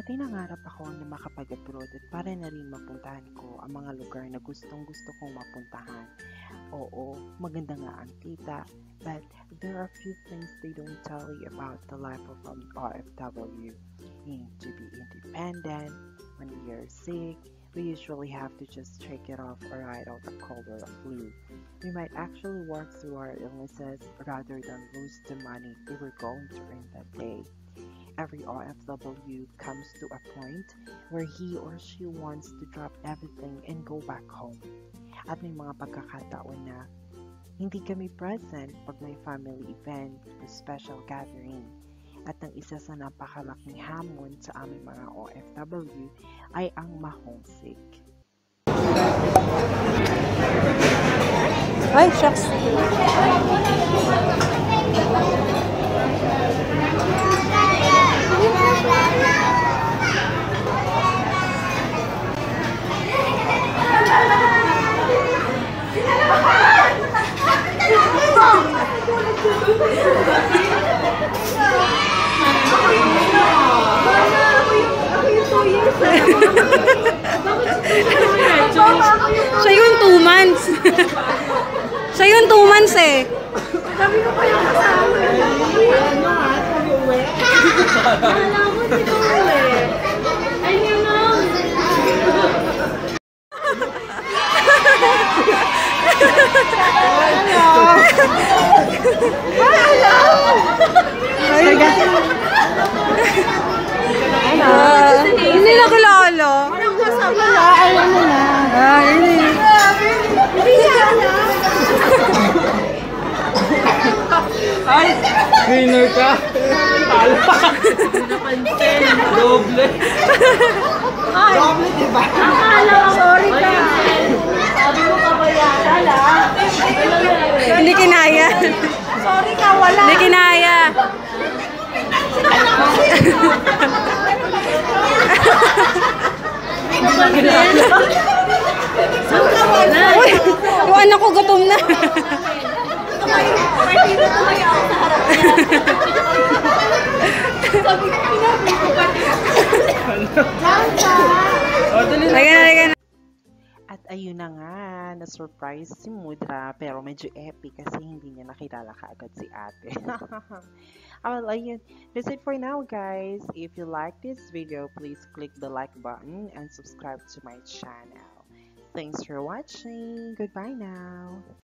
Dati nangarap ako na makapag-abroad at para na rin mapuntahan ko ang mga lugar na gustong-gusto kong mapuntahan. Oo, maganda nga ang kita, but there are few things they don't tell you about the life of an OFW. You need to be independent. When we are sick, we usually have to just shake it off or ride out a cold or a flu. We might actually work through our illnesses rather than lose the money we were going to earn that day. Every OFW comes to a point where he or she wants to drop everything and go back home. At may mga pagkakataon na hindi kami present pag may family event o special gathering. At ang isa sa napakalaking hamon sa aming mga OFW ay ang ma-homesick. Ay, shucks. Siya yung 2 months. Siya yung 2 months eh. Sabi ko pa yung kasama. Ano nga? Pag-uwi? Alam mo, di ko uwi. Ay, yun na. Hindi na kilala. Parang kasama na. Alam mo na. Hindi. Hindi na. Ay! Winner ka! Talo! Napansin! Doble! Ay! Doble, diba? Akala ko. Sorry ka. Sabi mo kabayaan, ha? Hindi kinaya. Sorry ka, wala. Hindi kinaya. Uy, yung anak ko gutom na. May hiro talaga ako sa harap niya. Sabi ko, pinabi ko ba? Lagyan na. At ayun na nga, na-surprise si Mudra pero medyo epic kasi hindi niya nakilala kaagad si ate. Well, ayun. That's it for now, guys. If you like this video, please click the like button and subscribe to my channel. Thanks for watching. Goodbye now.